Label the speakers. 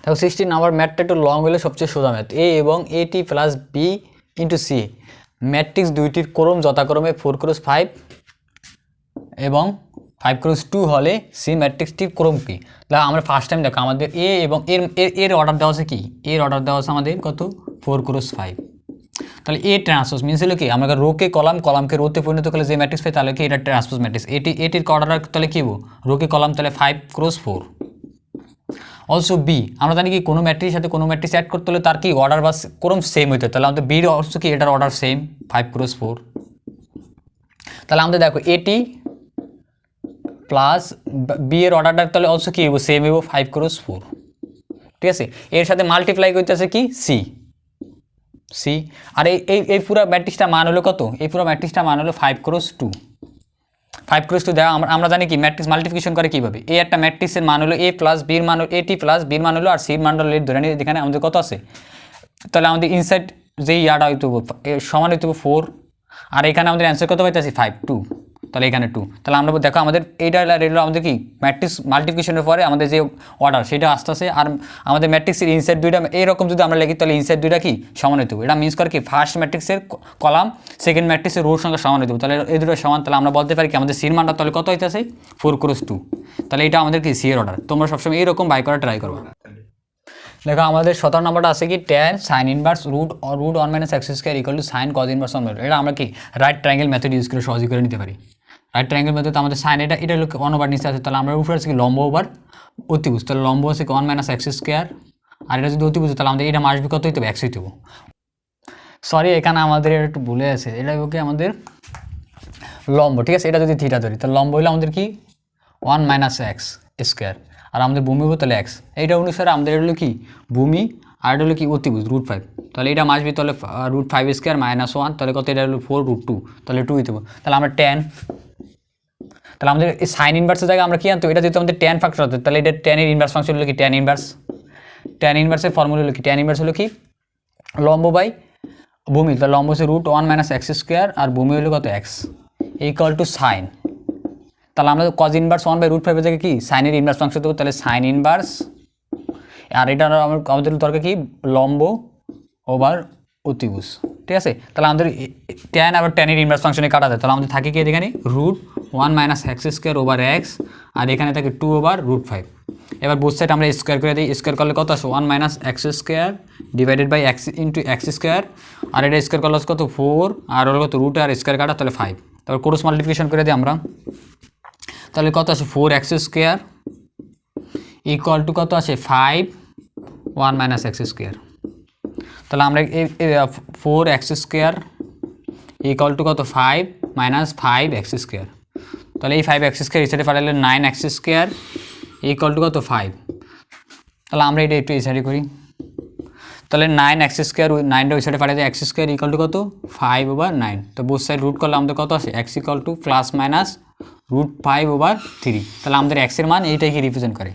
Speaker 1: দেখো 16 নাম্বার ম্যাথটা একটু লং হলে সবচেয়ে সোজা ম্যাথ। এ এবং A T plus B into C matrix দুইটির ক্রম যথাক্রমে 4x5 এবং 5x2 হলে সি ম্যাট্রিক্সটির ক্রম কি? তাহলে আমরা ফার্স্ট টাইম দেখো আমাদের এ এবং এর অর্ডার দেওয়া আছে কি? এর অর্ডার দেওয়া আছে আমাদের কত? 4x5। তাহলে এ ট্রান্সপোজ মিনস হলো কি আমরা রোকে কলামকে রোতে পরিণত করলে যে ম্যাট্রিক্স পাই তাহলে কি এটা ট্রান্সপোজ ম্যাট্রিক্স। এটির অর্ডার তাহলে কি হবো? রোকে কলাম তাহলে 5x4। অলসো বি আমরা জানি কি কোনো ম্যাট্রিক্সের সাথে কোনো ম্যাট্রিক্স অ্যাড করতে হলে তার কি অর্ডার বা ক্রম সেম হইতে, তাহলে আমাদের বির অলসো কি এটার অর্ডার সেম 5x4। তাহলে আমাদের দেখো এটি প্লাস বি এর অর্ডারটা তাহলে অলসো কি হবো? সেম হবো 5x4। ঠিক আছে, এর সাথে মাল্টিপ্লাই করতেছে কি? সি। আর এই পুরো ম্যাট্রিক্সটা মান হলো কত? এই পুরো ম্যাট্রিক্সটা মান হলো 5x2। 5x2 দেখো আমরা জানি কি ম্যাট্রিক্স মাল্টিপ্লিকেশন করে কীভাবে? এ একটা ম্যাট্রিক্সের মান হলো এ প্লাস বির মান হলো এটি প্লাস বির মান হলো আর সির মান হলো ধরে নিই এখানে আমাদের কত আছে, তাহলে আমাদের ইনসাইড যে ইয়াটা হইতে সমান হইতে 4 আর এখানে আমাদের অ্যান্সার কত পাইতেছি 5 2, তাহলে এখানে 2। তাহলে আমরা দেখো আমাদের এইটা রেগুলার আমাদের কি ম্যাট্রিক্স মাল্টিপ্লিকেশনের পরে আমাদের যে অর্ডার সেটা আসতেছে আর আমাদের ম্যাট্রিক্সের ইনসাইড দুইটা এরকম যদি আমরা লিখি তাহলে ইনসাইড দুইটা কি সমান হইতে হবে। এটা মিনস করে কি ফার্স্ট ম্যাট্রিক্সের কলাম সেকেন্ড ম্যাট্রিক্সের রোর সঙ্গে সমান হইতে হবে, তাহলে এই দুটো সমান। তাহলে আমরা বলতে পারি কি আমাদের সির মানটা তাহলে কত হইতেছে 4x2। তাহলে এটা আমাদের কি সি এর অর্ডার। তোমরা সবসময় এইরকম বাই করা ট্রাই করবো। দেখো আমাদের 17 নম্বরটা আছে কি tan sin inverse root 1 - x² equal to sin cos inverse 1। এটা আমরা কি রাইট ট্রায়াঙ্গেল মেথড ইউজ করে সহজে করে নিতে পারি। রাইট ট্রায়াঙ্গেল মেথড আমাদের সাইন এটা হলো 1 ওভার নিচে আছে, তাহলে আমরা উপরে আছে কি লম্ব ওভার অতিভুজ, তাহলে লম্ব আছে 1 - x²। আর এটা যদি অতিভুজ তাহলে আমাদের এটা মাসবি কত হইতে হবে? x হইতে হবে। সরি এখানে আমাদের একটু ভুলে আছে, এটা কি আমাদের লম্ব, ঠিক আছে। এটা যদি থিটা ধরি তাহলে লম্ব হইলে আমাদের কি 1 - x² আর আমাদের ভূমি হবো তাহলে x। এইটা অনুসারে আমাদের এটা হলো কি ভূমি আর এটা হলো কি অতিভুজ √5, তাহলে এটা মাসবি তাহলে √5² - 1, তাহলে কত? এটা হলো 4√2, তাহলে 2 হইতে হবে। তাহলে আমরা tan, তাহলে আমাদের এই সাইন ইনভার্সের জায়গায় আমরা কি আনতো? এটা যেহেতু আমাদের ট্যান ফ্যাক্টর হতো তাহলে এটা ট্যানের ইনভার্স ফাংশন হলো কি ট্যান ইনভার্সের ফর্মুলা হলো কি ট্যান ইনভার্স হলো কি লম্ব বাই ভূমি, তাহলে লম্ব হচ্ছে √1 - x² আর ভূমি হলো কত? x equal to sine. তাহলে আমরা কজ ইনভার্স 1/√5 এর জায়গায় কি সাইনের ইনভার্স ফাংশন দেবো, তাহলে সাইন ইনভার্স। আর এটা আমাদের দরকার কি লম্ব ওভার অতিভুজ, ঠিক আছে। তাহলে আমাদের ট্যান আবার ট্যানের ইনভার্স ফাংশনে কাটা যায়, তাহলে আমাদের থাকে কি এখানে √1 - x² ওভার x আর এখানে থাকে 2/√5। এবার বোথ সাইড আমরা স্কোয়ার করে দিই, স্কোয়ার করলে কত আসে 1 - x² divided by x into x²। আর এটা স্কোয়ার করলে কত 4 আর হলো কত √ আর স্কোয়ার কাটা তাহলে 5। তারপর ক্রস মাল্টিপ্লিকেশন করে দিই আমরা, তাহলে কত আসে 4x² ইকুয়াল টু কত আসে 5 1 - x²। তাহলে আমরা 4x² ইকুয়াল টু কত 5 - 5x²। তাহলে এই 5x² এই সাইডে পাঠালে 9x² ইকুয়াল টু কত 5। তাহলে আমরা এটা একটু এই সাইডে করি, তাহলে 9x² 9টা ওই সাইডে পাঠালে x² ইকুয়াল টু কত 5/9। তো বোথ সাইড রুট করলে আমাদের কত আসে x ইকুয়াল টু +- √5/3। তাহলে আমাদের x এর মান এইটাই কি রিপ্রেজেন্ট করে।